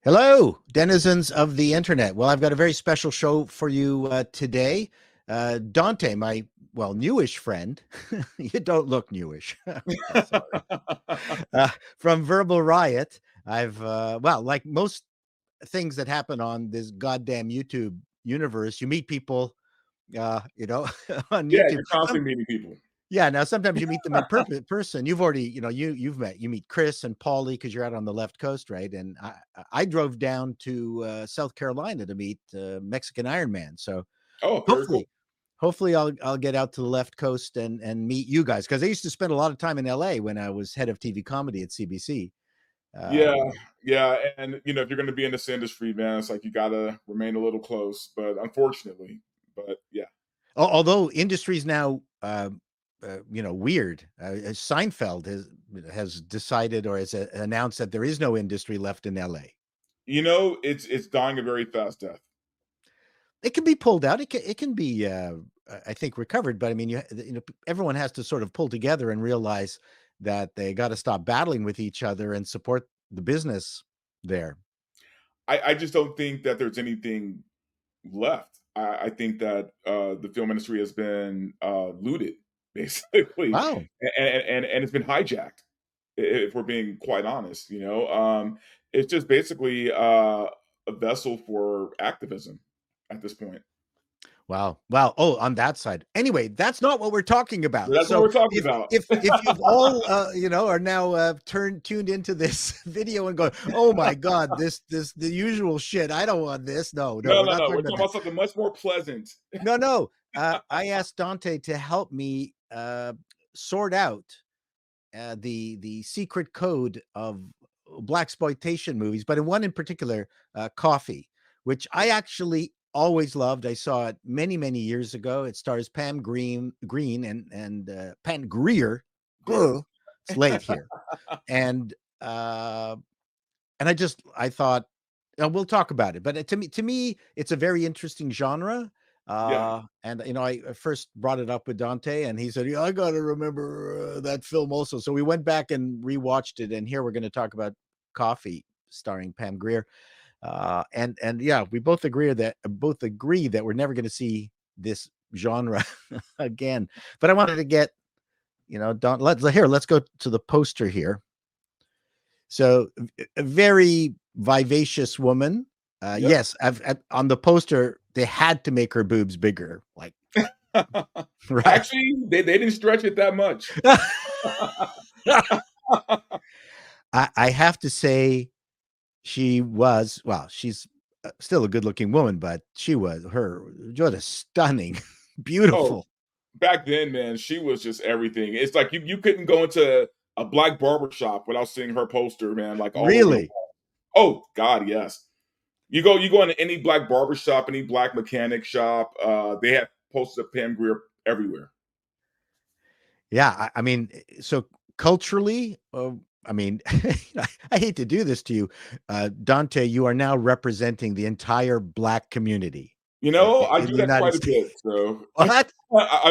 Hello, denizens of the internet. Well, I've got a very special show for you today. Dante, my newish friend. You don't look newish. Sorry. Uh, from Verbal Riot. Like most things that happen on this goddamn YouTube universe, you meet people, on Yeah, YouTube. you're constantly meeting people. Yeah, now sometimes you meet them in person. You've already, you meet Chris and Paulie because you're out on the left coast, right? And I drove down to South Carolina to meet Mexican Iron Man. So Oh, very cool. hopefully, hopefully I'll get out to the left coast and meet you guys because I used to spend a lot of time in LA when I was head of TV comedy at CBC. Yeah, Um, yeah, and if you're gonna be in this industry, man, it's like you gotta remain a little close, but unfortunately, but yeah. Although industry's now, weird. Seinfeld has decided or has announced that there is no industry left in LA. It's dying a very fast death. It can be pulled out. It can be, I think, recovered. But I mean, everyone has to sort of pull together and realize that they got to stop battling with each other and support the business there. I just don't think that there's anything left. I think that the film industry has been looted, basically, Wow. and it's been hijacked. If we're being quite honest, it's just basically a vessel for activism at this point. Wow. Wow. Oh, on that side. Anyway, that's not what we're talking But about. that's what So we're talking if about. if you've all are now tuned into this video and going, oh my God, this the usual shit. I don't want this. No, no, No, we're no, not no. talking We're about talking that. about something much more pleasant. No, no. I asked Dante to help me sort out the secret code of Blaxploitation movies, but in one in particular, Coffy, which I actually always loved. I saw it many years ago. It stars Pam Green and Pam Grier. Greer. Ugh, it's late here, and uh, I thought, we'll talk about it. But to me, it's a very interesting genre. Yeah. And I first brought it up with Dante, and he said, "Yeah, I got to remember that film also." So we went back and rewatched it, and here we're going to talk about Coffee, starring Pam Grier. And yeah, we both agree that we're never going to see this genre again. But I wanted to get, Don. Let's go to the poster here. So a very vivacious woman. Yep. Yes, on the poster they had to make her boobs bigger, like right. Actually, they didn't stretch it that much. I have to say she was she's still a good-looking woman, but she was her what a stunning, Oh, beautiful. back then, man, she was just everything. It's like you couldn't go into a black barber shop without seeing her poster, man, like all over the Really? wall. Oh God, yes. You go into any black barber shop, any black mechanic shop, they have posters of Pam Grier everywhere. Yeah, I mean, so culturally, I mean, I hate to do this to you, Dante. You are now representing the entire black community I in do the that United quite a States. bit, so What?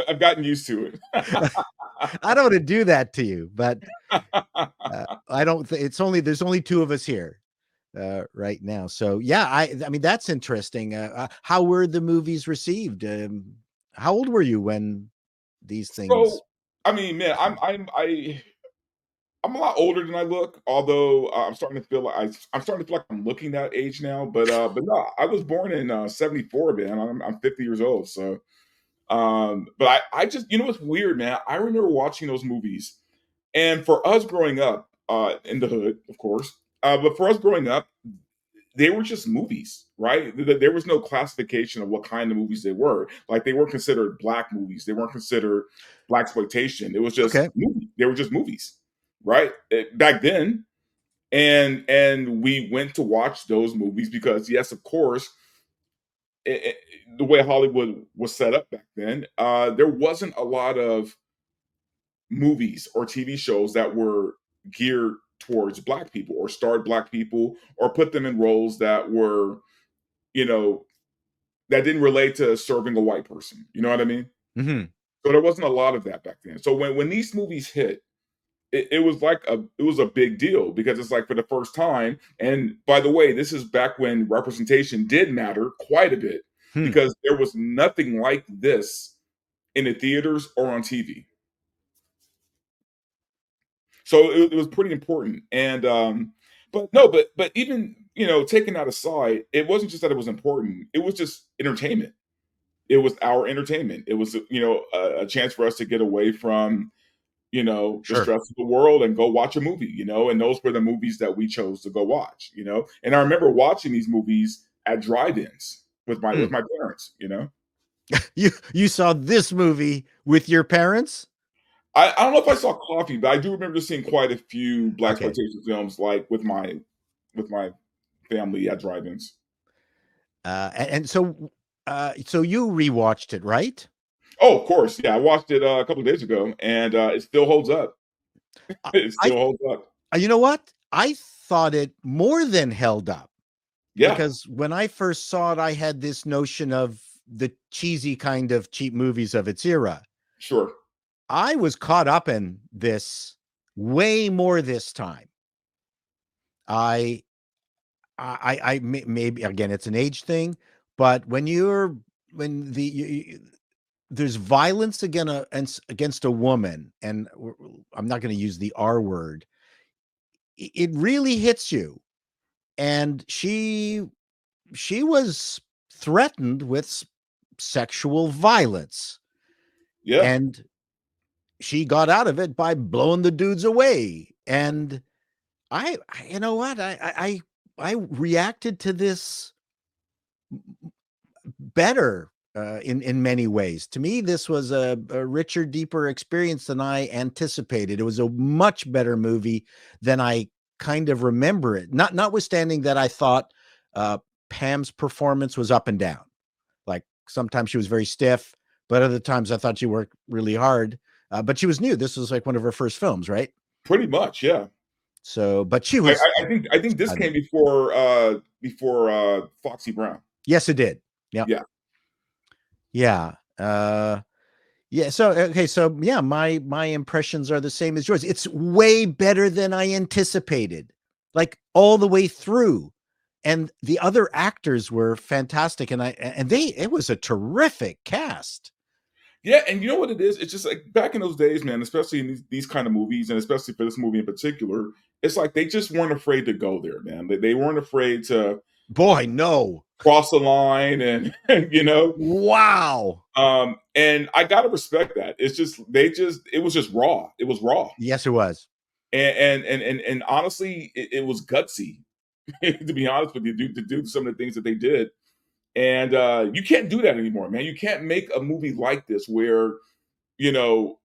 I've gotten used to it. I don't want to do that to you, but I don't. It's only there's only two of us here right now. So yeah, I mean that's interesting. How were the movies received? How old were you when these things? So, I mean, man, I'm a lot older than I look, although I'm starting to feel like I'm starting to feel like I'm looking that age now. But no, I was born in '74, man. I'm 50 years old, so but I just what's weird, man. I remember watching those movies, and for us growing up in the hood, of course, but for us growing up, they were just movies, right? There was no classification of what kind of movies they were. Like they weren't considered black movies. They weren't considered black exploitation. It was just Okay. movie. They were just movies, right? Back then, and we went to watch those movies because yes, of course, it, the way Hollywood was set up back then, there wasn't a lot of movies or TV shows that were geared towards black people or starred black people or put them in roles that were you know that didn't relate to serving a white person. You know what I mean? Hmm. So there wasn't a lot of that back then. So when these movies hit, it was like it was a big deal because it's like for the first time. And by the way, this is back when representation did matter quite a bit Hmm. because there was nothing like this in the theaters or on TV. So it was pretty important. And but no, but even taking that aside, it wasn't just that it was important. It was just entertainment. It was our entertainment. It was a chance for us to get away from the Sure. stress of the world and go watch a movie. And those were the movies that we chose to go watch. And I remember watching these movies at drive-ins with my Hmm. parents. You saw this movie with your parents? I don't know if I saw Coffee, but I do remember seeing quite a few Okay. Blaxploitation films like with my family at drive-ins. And so you rewatched it, right? Oh, of course. Yeah, I watched it a couple of days ago, and it still holds up. I, It I still holds up. you know what? I thought it more than held up Yeah, because when I first saw it, I had this notion of the cheesy kind of cheap movies of its era. sure. I was caught up in this way more this time. I maybe again it's an age thing, but when there's violence against a woman, and I'm not going to use the R word. It really hits you, and she was threatened with sexual violence, Yeah, and she got out of it by blowing the dudes away. And you know what, I reacted to this better in many ways. To me, this was a richer, deeper experience than I anticipated. It was a much better movie than I kind of remember it. Notwithstanding that I thought uh, Pam's performance was up and down. Like sometimes she was very stiff, but other times I thought she worked really hard. But she was new. This was like one of her first films, right? pretty much. Yeah. So, but she I, was I I think I think this came stunning. before Foxy Brown. Yes, it did. Yeah, Yeah. yeah. Yeah, so okay, so yeah, my impressions are the same as yours. It's way better than I anticipated, like all the way through. And the other actors were fantastic, and it was a terrific cast. Yeah, and you know what it is? It's just like back in those days, man, especially in these kind of movies, and especially for this movie in particular, it's like they just weren't afraid to go there, man. They weren't afraid to Boy, no. cross the line and you know. Wow. And I gotta respect that. It's just it was just raw. It was raw. Yes, it was. And honestly, it was gutsy, to be honest with you, to do some of the things that they did. And you can't do that anymore, man. You can't make a movie like this where, you know,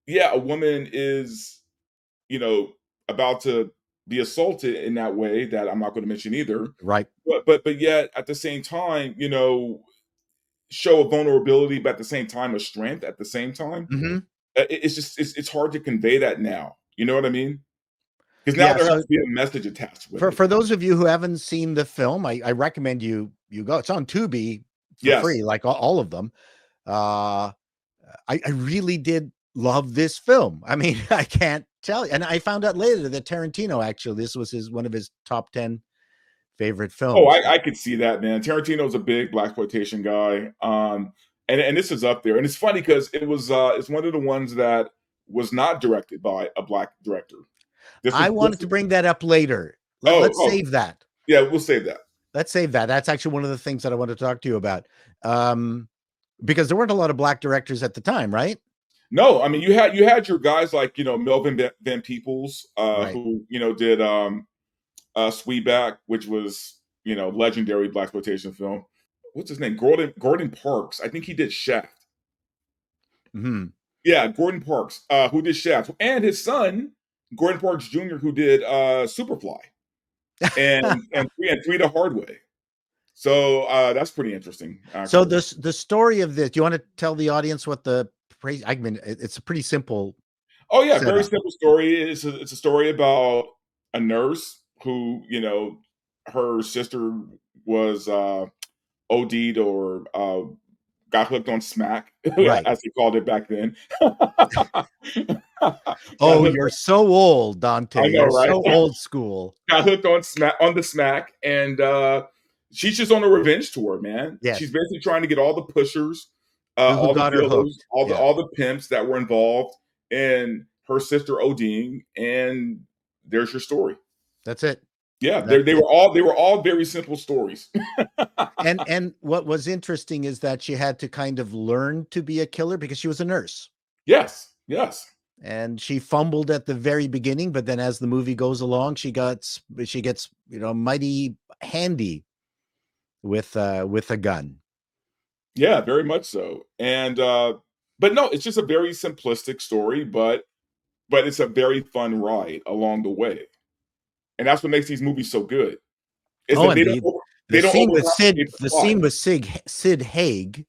yeah, a woman is, you know, about to be assaulted in that way that I'm not going to mention either. Right. But yet at the same time, show a vulnerability, but at the same time a strength at the same time. Hmm. It's just it's hard to convey that now. You know what I mean? Because now Yeah. there has So to be a message attached with it. for those of you who haven't seen the film, I recommend you go. It's on Tubi for Yes. free, like all of them. Uh, I really did love this film. I mean, I can't tell you. And I found out later that Tarantino actually this was his one of his top 10 favorite Oh, films. I could see that, man. Tarantino's a big blaxploitation guy. And this is up there. And it's funny because it's one of the ones that was not directed by a black director. This was I wanted to bring that up later. Let's oh, save that. yeah, we'll save that. Let's save that. That's actually one of the things that I want to talk to you about. Um, because there weren't a lot of black directors at the time, right? No, I mean you had your guys like Melvin Van Peebles, Right. who did Sweetback, which was legendary blaxploitation film. What's his name? Gordon Parks. I think he did Shaft. Hmm. Yeah, Gordon Parks, who did Shaft, and his son Gordon Parks Jr., who did Superfly and Three the Hard Way. So that's pretty interesting, So actually. the story of this, do you want to tell the audience what the I mean, it's a pretty simple Oh yeah, very setup. simple story. It's a story about a nurse who her sister was OD'd or got hooked on smack, Right. as they called it back then. Got Oh, hooked you're on, so old, I Dante. know, You're right? so old school. Got hooked on the smack, and she's just on a revenge tour, man. She's Yes. basically trying to get all the pushers, Who all the got her dealers, hooked? Yeah. all the pimps that were involved in her sister ODing, and there's your story. That's it. Yeah, That's it. they were all very simple stories. And what was interesting is that she had to kind of learn to be a killer because she was a nurse. Yes, yes. And she fumbled at the very beginning, but then as the movie goes along, she gets, mighty handy with a gun. Yeah, very much so. And but no, it's just a very simplistic story, but it's a very fun ride along the way. And that's what makes these movies so good. Is Oh, that and they the don't scene with overcomplicate the plot. Sid Haig,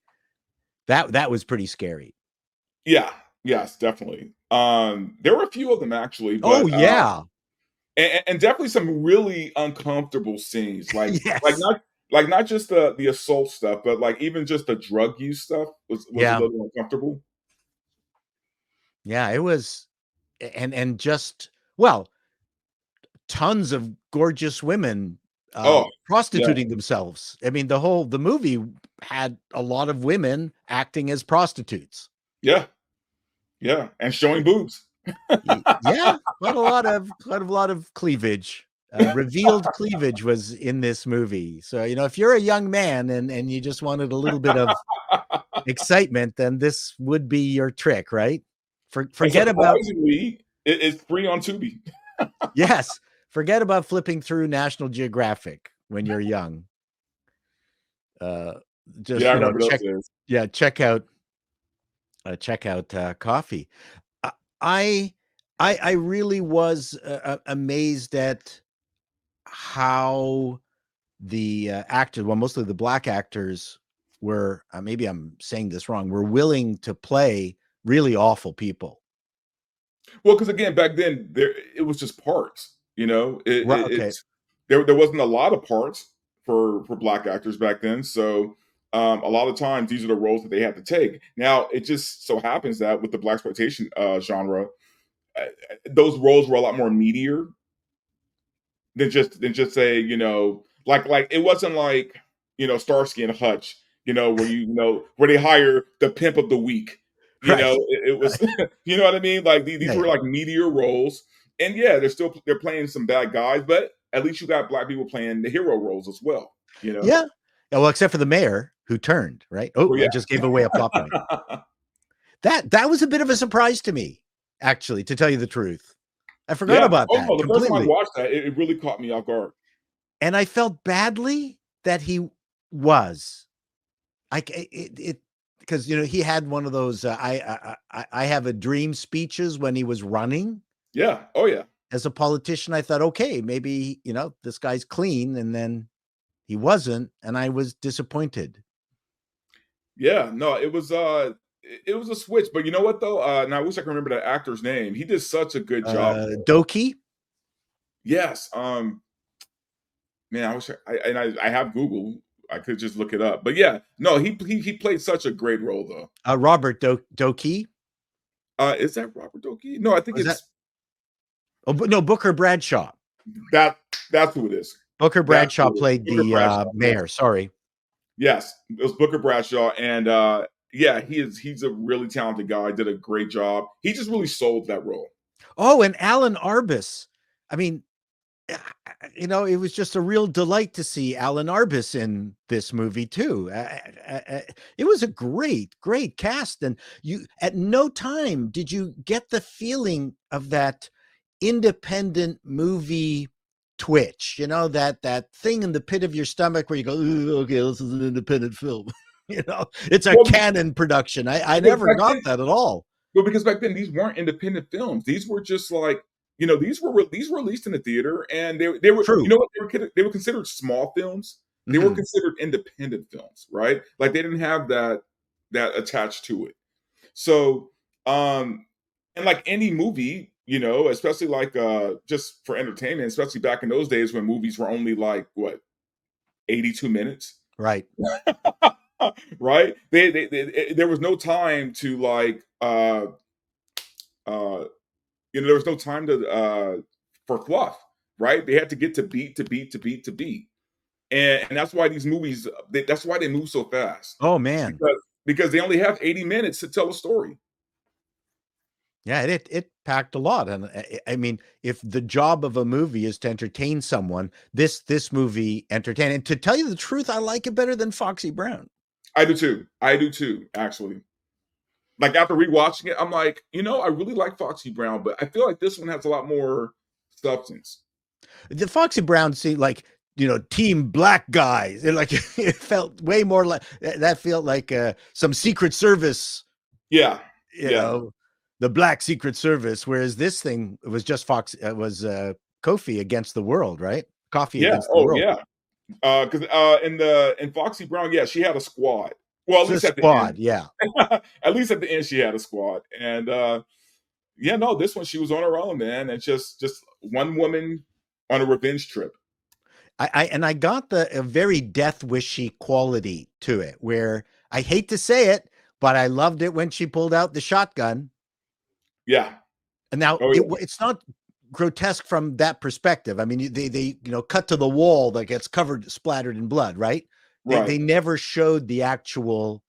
that was pretty scary. Yeah, yes, definitely. There were a few of them actually, Oh but yeah. and definitely some really uncomfortable scenes, Yes. like not just the assault stuff, but like even just the drug use stuff was a Yeah. little uncomfortable. Yeah, it was. And just, well, tons of gorgeous women Oh, yeah, prostituting themselves. I mean, the movie had a lot of women acting as prostitutes. yeah, yeah, and showing boobs. Yeah, quite a lot of cleavage. Revealed cleavage was in this movie. So, if you're a young man and you just wanted a little bit of excitement, then this would be your trick, right? And Forget about surprisingly, it's free on Tubi. yes, forget about flipping through National Geographic when you're young. Uh, Yeah, just I remember those days. check out Coffy. I I I really was amazed at how the actors, well, mostly the black actors, were, maybe I'm saying this wrong, were willing to play really awful people. Well, because again, back then it was just parts. You know, Right? Okay. it's there wasn't a lot of parts for black actors back then. So a lot of times these are the roles that they had to take. Now it just so happens that with the blaxploitation genre, those roles were a lot more meatier than just say, like it wasn't like, Starsky and Hutch, where where they hire the pimp of the week. Right. It was Right. you know what I mean? Like Yeah. these were Yeah. like meteor roles. And yeah, they're playing some bad guys, but at least you got black people playing the hero roles as well, you know? Yeah. Yeah, well, except for the mayor who turned, right? Oh, Well, I just gave away a plot point. yeah. That was a bit of a surprise to me, actually, to tell you the truth. I forgot Yeah. about Oh that no, the first time I completely. watched that, it really caught me off guard. And I felt badly that he was. Like it because he had one of those I have a dream speeches when he was running Yeah. Oh yeah. as a politician. I thought, okay, maybe, this guy's clean, and then he wasn't, and I was disappointed. Yeah, no, it was a switch, but you know what though? And I wish I could remember that actor's name. He did such a good job with it. Doki, Yes, man, I wish I have Google. I could just look it up. But yeah, no, he played such a great role though. Robert Doki, Is that Robert Doki? No, I think was that? it's Oh, no, Booker Bradshaw. that that's who it is. Booker That's Bradshaw who it is. played Booker the Bradshaw. Yes. mayor. Sorry. Yes. It was Booker Bradshaw. And yeah, he's a really talented guy, did a great job. He just really sold that role. Oh, and Alan Arbus. I mean, it was just a real delight to see Alan Arbus in this movie too. It was a great cast, and you at no time did you get the feeling of that independent movie twitch. That thing in the pit of your stomach where you go, "Ooh, okay, this is an independent film." It's a Well, canon production. I because never back got then that at all. Well, because back then these weren't independent films. These were just like, these were released in the theater, and they were, you True. know what, they were considered small films. They were Hmm. considered independent films, right? Like they didn't have that attached to it. So, and like any movie, especially like just for entertainment, especially back in those days when movies were only like what 82 minutes. Right. right? There was no time to like uh there was no time to for fluff, right? They had to get to beat to beat to beat to beat. And that's why these movies that's why they move so fast. Oh man. Because they only have 80 minutes to tell a story. Yeah, it packed a lot, and I mean, if the job of a movie is to entertain someone, this movie entertained. And to tell you the truth, I like it better than Foxy Brown. I do too. I do too, actually. Like after rewatching it, I'm like, I really like Foxy Brown, but I feel like this one has a lot more substance. The Foxy Brown seemed like, team black guys. Like it felt way more like that. Felt like some Secret Service, Yeah. you Yeah. know, the black Secret Service. Whereas this thing was just Fox. It was Kofi against the world, right? Coffee Yeah. against the Oh, world. yeah. Because in Foxy Brown, yeah, she had a squad. Well, at It's a least at the end. squad, yeah. At least at the end, she had a squad. And yeah, no, this one she was on her own, man. And just one woman on a revenge trip. I got a very Death Wishy quality to it, where I hate to say it, but I loved it when she pulled out the shotgun. Yeah. And now Oh yeah. it's not grotesque from that perspective. I mean, they cut to the wall that gets covered, splattered in blood, right? Right. They never showed the actual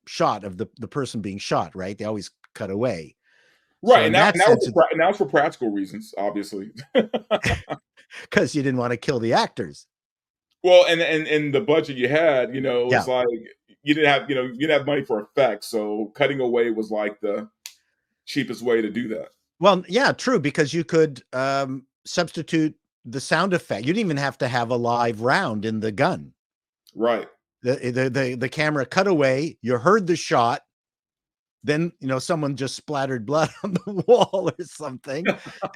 shot of the person being shot, right? They always cut away. So Right. in And now that now sense, it's now it's for practical reasons, obviously. because you didn't want to kill the actors. Well, and the budget you had, Yeah. it's like you didn't have money for effects, so cutting away was like the cheapest way to do that. Well, yeah, true, because you could substitute the sound effect. You didn't even have to have a live round in the gun. Right. The camera cut away, you heard the shot, then someone just splattered blood on the wall or something,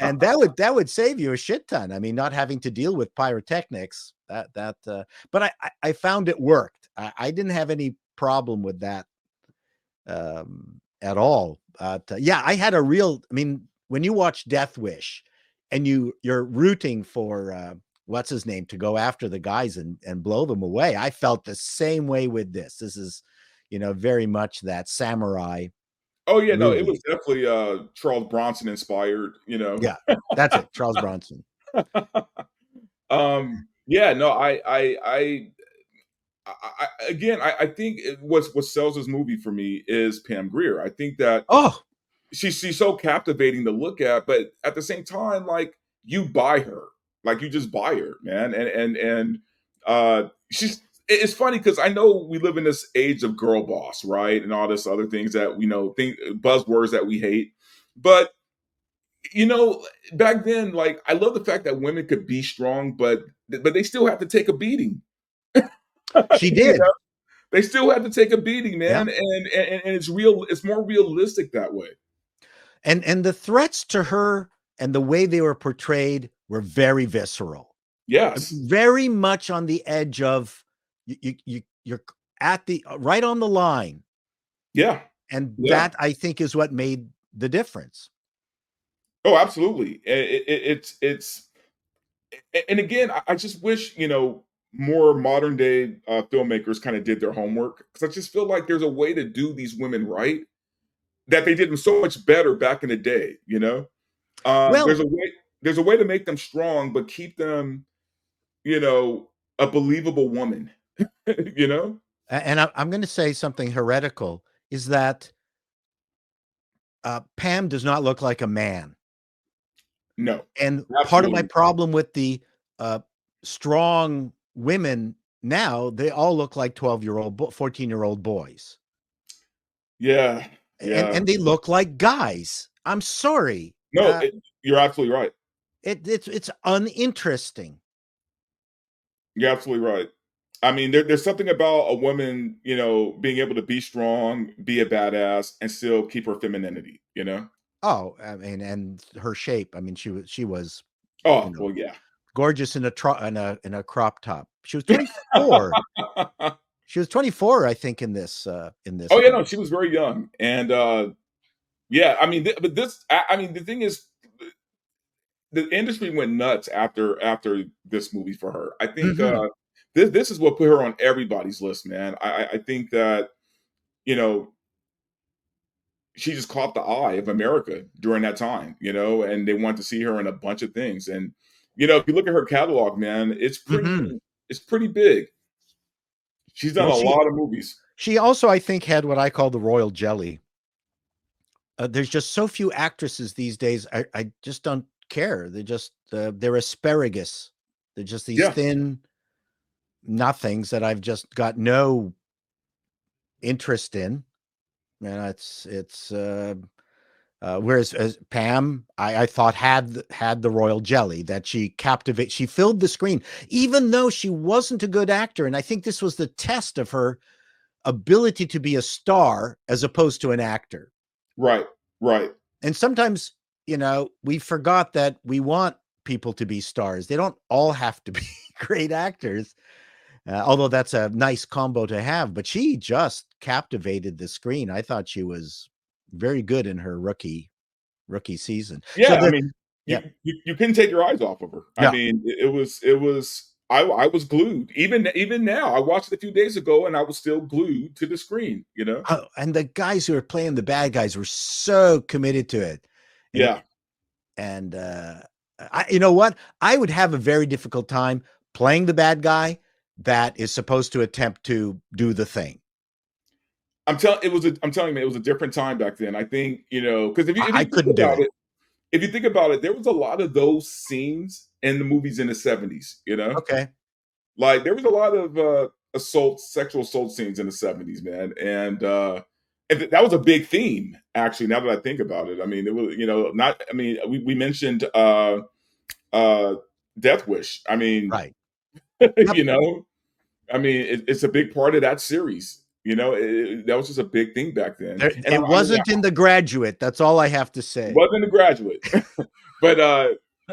and that would save you a shit ton. I mean, not having to deal with pyrotechnics. But I found it worked. I didn't have any problem with that at all. Yeah, I had a real. I mean, when you watch Death Wish, and you're rooting for what's his name to go after the guys and blow them away, I felt the same way with this. This is, very much that samurai Oh yeah, no, it was movie. definitely Charles Bronson inspired. Yeah, that's it. Charles Bronson. Yeah, no, again, I think what sells this movie for me is Pam Grier. I think that Oh, she's so captivating to look at, but at the same time, like you buy her, like you just buy her, man. She's it's funny because I know we live in this age of girl boss, right, and all this other things that we know, think buzzwords that we hate, but you know, back then, like I love the fact that women could be strong, but they still have to take a beating. she You did. know, they still have to take a beating, Yeah. man, and it's real. It's more realistic that way. And the threats to her and the way they were portrayed were very visceral, Yes. very much on the edge of you're at the right on the line, Yeah. and Yeah. that I think is what made the difference. Oh, absolutely. And again, I just wish more modern day filmmakers kind of did their homework because I just feel like there's a way to do these women right that they did them so much better back in the day. Well, There's a way to make them strong, but keep them you know a believable woman. you know, and I'm going to say something heretical is that Pam does not look like a man. no, And part of my absolutely, problem with the uh, strong women now, they all look like 12-year-old, 14-year-old boys. yeah, And yeah. they look like guys. I'm sorry. No, you're absolutely right. It's uninteresting. You're absolutely right. I mean, there's something about a woman, being able to be strong, be a badass, and still keep her femininity. Oh, I mean, and her shape. I mean, she was, you Oh, know, well, yeah. gorgeous in a crop top. She was 24. She was 24, I think, in this Oh, yeah, no, film. she was very young, and yeah, I mean, but I mean, the thing is, the industry went nuts after this movie for her. I think Mhm. this is what put her on everybody's list, man. I think that, you know, she just caught the eye of America during that time, and they want to see her in a bunch of things. And if you look at her catalog, man, Mhm. it's pretty big. She's done Well, a lot of movies. she also, I think, had what I call the royal jelly. There's just so few actresses these days. I just don't care. They're asparagus. They're just these Yeah, thin nothings that I've just got no interest in. And whereas as Pam, I thought had the royal jelly that she filled the screen, even though she wasn't a good actor. And I think this was the test of her ability to be a star as opposed to an actor. right, right. And sometimes, we forgot that we want people to be stars. They don't all have to be great actors, although that's a nice combo to have. But she just captivated the screen. I thought she was very good in her rookie season. So Yeah, I mean, yeah, you couldn't take your eyes off of her. I yeah. mean, it was I was glued. Even now, I watched it a few days ago, and I was still glued to the screen. And the guys who were playing the bad guys were so committed to it, and Yeah, and you know what? I would have a very difficult time playing the bad guy that is supposed to attempt to do the thing. I'm telling you, man, it was a different time back then. I think because if I you think couldn't do about it. it, there was a lot of those scenes in the movies in the 70s. Okay. Like there was a lot of sexual assault scenes in the 70s, man, and that was a big theme. Actually, now that I think about it, I mean, it was not. I mean, we mentioned uh, Death Wish. I mean, Right. Yep. you know, I mean, it's a big part of that series. That was just a big thing back then. And It I mean, wasn't in The Graduate. That's all I have to it say. wasn't a graduate, but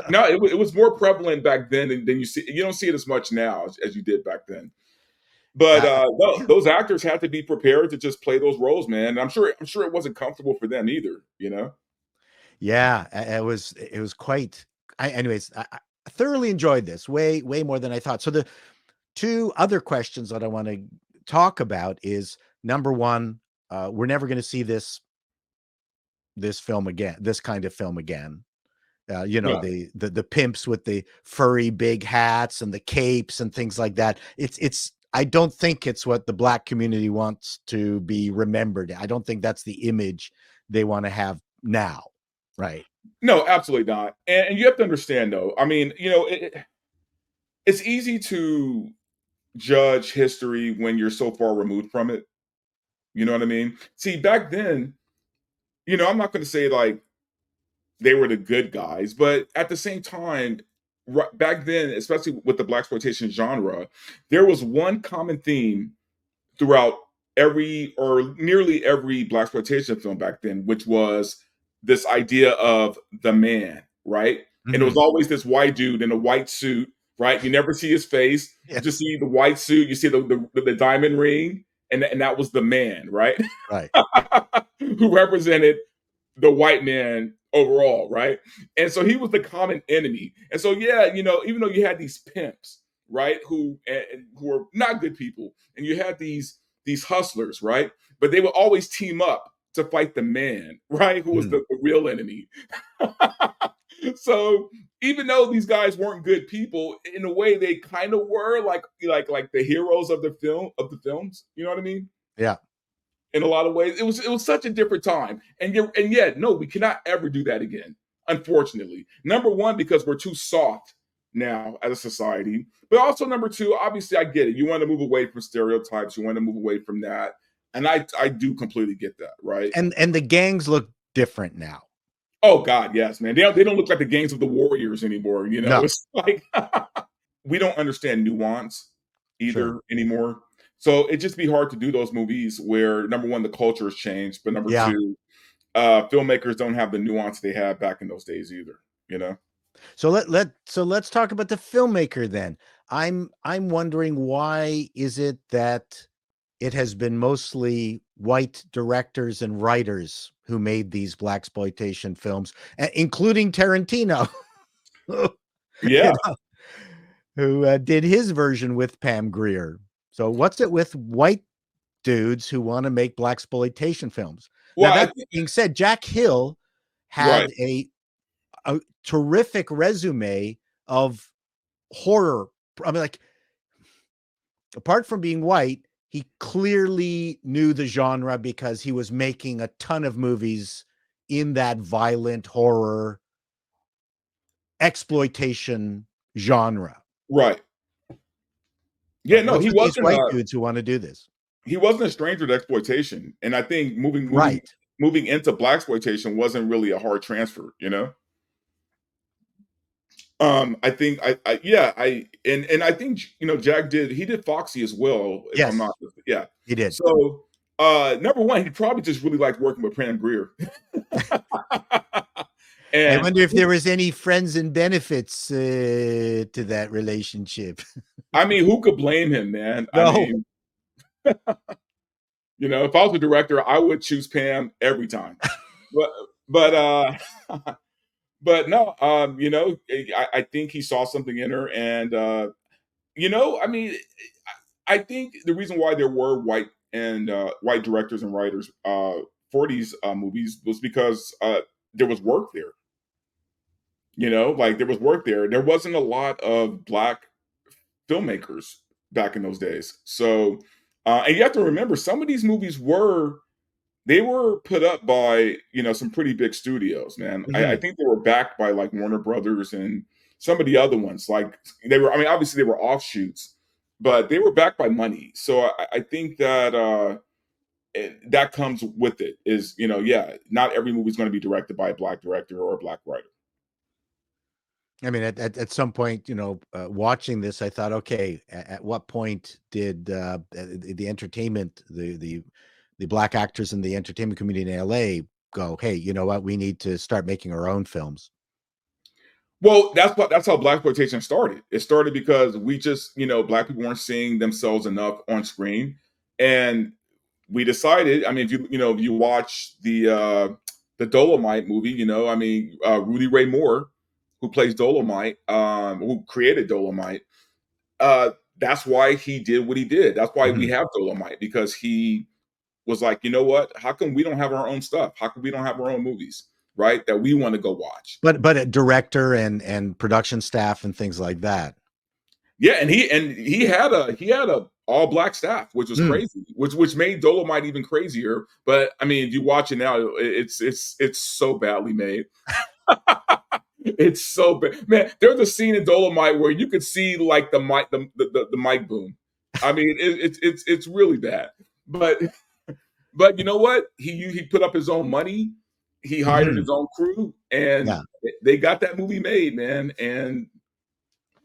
no, it was more prevalent back then than you see. You don't see it as much now as you did back then. But no, Yeah. those actors had to be prepared to just play those roles, man. And I'm sure it wasn't comfortable for them either. Yeah, it was quite. Anyways, I thoroughly enjoyed this way more than I thought. So the two other questions that I want to talk about is number one, we're never going to see this film again, this kind of film again. Yeah. The pimps with the furry big hats and the capes and things like that. It's I don't think it's what the black community wants to be remembered. I don't think that's the image they want to have now. Right. No, absolutely not. And you have to understand, though. I mean, it's easy to judge history when you're so far removed from it. You know what I mean? See, back then, I'm not going to say like they were the good guys, but at the same time, back then, especially with the Blaxploitation genre, there was one common theme throughout every or nearly every Blaxploitation film back then, which was this idea of the man, right? And it was Mhm. always this white dude in a white suit, right? You never see his face. You just Yes. see the white suit. You see the diamond ring, and that was the man, right? Right. Who represented the white man overall, right? And so he was the common enemy. And so yeah, even though you had these pimps, right, who were not good people, and you had these hustlers, right, but they would always team up to fight the man, right, who was Mhm. the real enemy. So even though these guys weren't good people, in a way they kind of were like the heroes of the films. You know what I mean? Yeah. In a lot of ways. It was such a different time. And yet, no, we cannot ever do that again, unfortunately. Number one, because we're too soft now as a society. But also number two, obviously I get it. You want to move away from stereotypes, you want to move away from that. And I do completely get that, right? And the gangs look different now. Oh God, yes, man. They don't look like the gangs of the Warriors anymore. No. It's like we don't understand nuance Sure. either anymore. So it just be hard to do those movies where number one, the culture has changed, but number Yeah. two, filmmakers don't have the nuance they had back in those days either. You know? So let's talk about the filmmaker then. I'm wondering, why is it that it has been mostly white directors and writers who made these blaxploitation films, including Tarantino. Yeah. You know? who did his version with Pam Grier. So what's it with white dudes who want to make blaxploitation films? Now Well, I that think being said, Jack Hill right, had a terrific resume of horror. I mean, like, apart from being white, he clearly knew the genre because he was making a ton of movies in that violent horror exploitation genre. right. Yeah, So no, what's with these white dudes who want to do this? he wasn't a stranger to exploitation, and I think Right. moving into blaxploitation wasn't really a hard transfer, you know? I think I yeah, and I think, you know, Jack he did Foxy as well, if I'm not Yes, yeah. he did. So, number 1, he probably just really liked working with Pam Grier. I And wonder if there was any friends and benefits to that relationship. I mean, who could blame him, man? I No. mean, you know, if I was a director, I would choose Pam every time. But but but no, you know, I think he saw something in her, and you know, I mean, I think the reason why there were white directors and writers for these movies was because there was work there. You know, like there was work there. There wasn't a lot of black filmmakers back in those days. So, and you have to remember, some of these movies were put up by, you know, some pretty big studios, man. I Mhm. think they were backed by like Warner Brothers and some of the other ones. Like I mean, obviously they were offshoots, but they were backed by money. So I think that that comes with it. Is, you know, yeah, not every movie is going to be directed by a black director or a black writer. I mean, at some point, watching this, I thought, okay, at what point did the entertainment, the black actors in the entertainment community in LA go, hey, you know what, we need to start making our own films? Well, that's how blaxploitation started. It started because we just, you know, black people weren't seeing themselves enough on screen, and we decided. I mean, if you watch the Dolomite movie, you know, I mean, Rudy Ray Moore, who plays Dolomite, who created Dolomite, uh, that's why he did what he did. That's why we Mhm. have Dolomite, because he was like, you know what? How come we don't have our own stuff? How come we don't have our own movies, right? That we want to go watch. But a director and production staff and things like that. Yeah, and he had a all black staff, which was Mm. crazy, which made Dolomite even crazier. But I mean, if you watch it now, it's so badly made. It's so bad, man. There's a scene in Dolomite where you could see like the mic boom. I mean, it's really bad. But but you know what? He put up his own money. He hired Mhm. his own crew, and Yeah. they got that movie made, man. And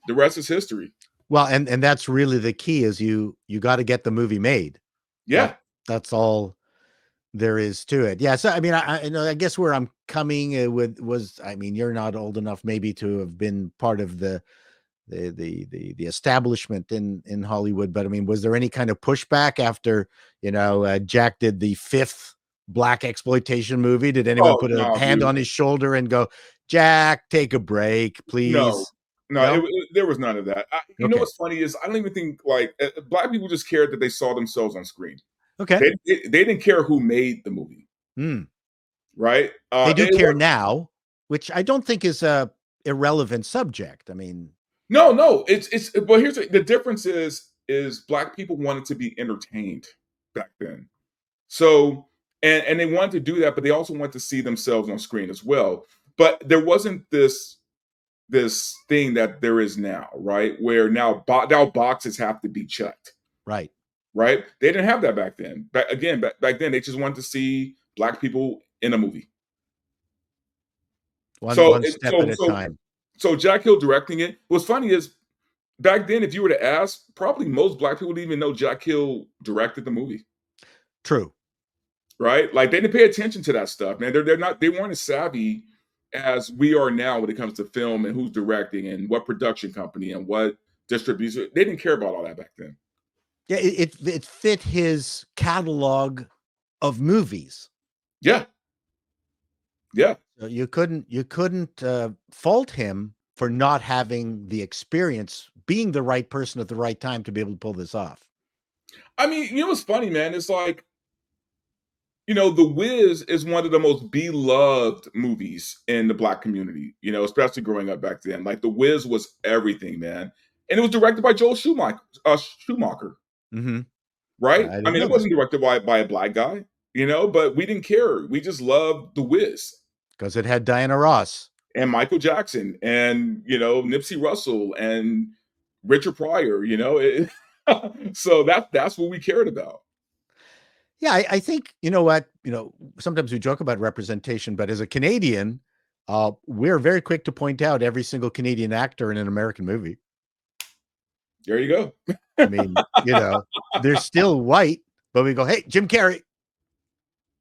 the rest is history. Well, and that's really the key is you got to get the movie made. That Yeah. that's all there is to it. Yeah. So I mean, I guess where I'm coming with was, I mean, you're not old enough maybe to have been part of the establishment in Hollywood, but I mean, was there any kind of pushback after Jack did the fifth black exploitation movie? Did anyone Oh put a no, hand dude. on his shoulder and go, Jack, take a break, No, please? no, No. there was none of that. You know Okay. what's funny is I don't even think like black people just cared that they saw themselves on screen. Okay. They didn't care who made the movie, Hmm. right? They do It care was now, which I don't think is a irrelevant subject. I mean, no. It's but here's the difference is black people wanted to be entertained back then. So and they wanted to do that, but they also want to see themselves on screen as well. But there wasn't this thing that there is now, right? Where now boxes have to be checked, right. right? They didn't have that back then. Back then, they just wanted to see black people in a movie. So One step at a time. so Jack Hill directing it. What's funny is back then, if you were to ask, probably most black people didn't even know Jack Hill directed the movie, True. right? Like they didn't pay attention to that stuff, man. They weren't as savvy as we are now when it comes to film and who's directing and what production company and what distribution. They didn't care about all that back then. Yeah, it fit his catalog of movies. Yeah, yeah, So you couldn't fault him for not having the experience being the right person at the right time to be able to pull this off. I mean, you know what's funny, man? It's like, you know, The Wiz is one of the most beloved movies in the Black community, you know, especially growing up back then. Like, The Wiz was everything, man. And it was directed by Joel Schumacher, Mm-hmm. right? I I didn't mean, know it that wasn't directed by a Black guy, you know, but we didn't care. We just loved The Wiz because it had Diana Ross. and Michael Jackson and, you know, Nipsey Russell and Richard Pryor, you know. So that's what we cared about. Yeah, I think, you know what, sometimes we joke about representation, but as a Canadian, we're very quick to point out every single Canadian actor in an American movie. There you go. I mean, they're still white, but we go, hey, Jim Carrey.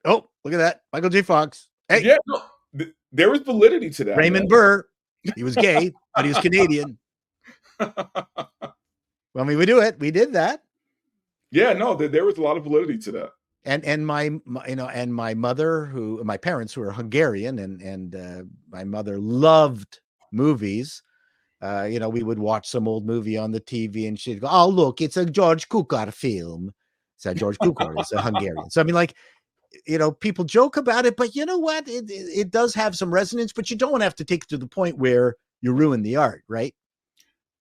Oh, look at that. Michael J. Fox. Hey, Yeah, no, there is validity to that, Raymond man. Burr. He was gay, but he was Canadian. I mean, we do it. We did that. Yeah, no, there was a lot of validity to that. And my mother, my parents who are Hungarian, and my mother loved movies. We would watch some old movie on the TV, and she'd go, "Oh, look, it's a George Cukor film." So George Cukor is a Hungarian. So I mean, like, people joke about it, but you know what? It does have some resonance, but you don't have to take it to the point where you ruin the art, right?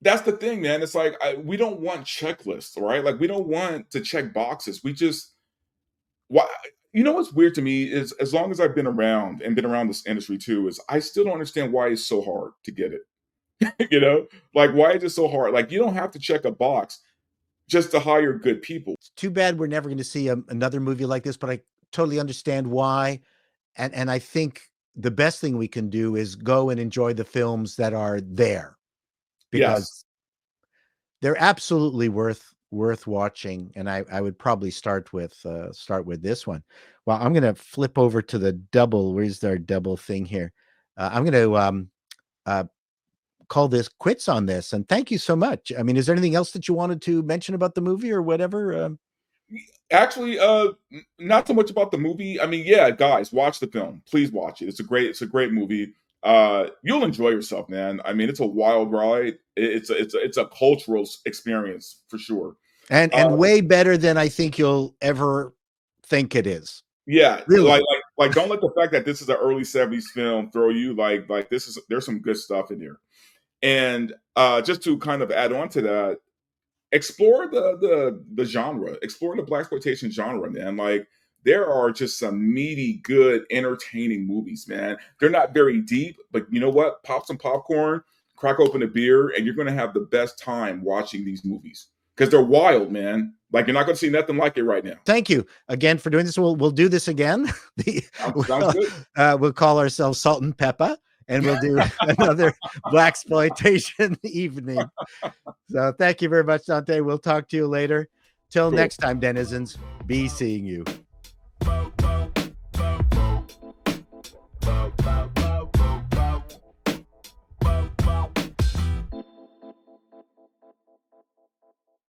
That's the thing, man. It's like we don't want checklists, right? Like we don't want to check boxes. We just why you know what's weird to me is as long as I've been around and been around this industry too, is I still don't understand why it's so hard to get it. You know, like why is it so hard? Like you don't have to check a box just to hire good people. It's too bad we're never going to see another movie like this, but I totally understand why. And I think the best thing we can do is go and enjoy the films that are there, Yes. because they're absolutely worth watching. And I would probably start with this one. Well, I'm going to flip over to the double. Where's our double thing here? I'm going to call this quits on this. And thank you so much. I mean, is there anything else that you wanted to mention about the movie or whatever? Actually, not so much about the movie. I mean, yeah, guys, watch the film. Please watch it. It's a great movie. You'll enjoy yourself, man. I mean, it's a wild ride. It's a cultural experience for sure. And way better than I think you'll ever think it is. Yeah, Really. like don't let the fact that this is an early 70s film throw you. Like there's some good stuff in here. And just to kind of add on to that, explore the genre, explore the Blaxploitation genre, man. Like there are just some meaty, good, entertaining movies, man. They're not very deep, but you know what? Pop some popcorn, crack open a beer, and you're gonna have the best time watching these movies because they're wild, man. Like you're not gonna see nothing like it right now. Thank you again for doing this. We'll do this again. Sounds good. We'll call ourselves Salt and Pepper, and we'll do another Blaxploitation evening. So thank you very much, Dante. We'll talk to you later. Till Cool. next time, denizens, be seeing you.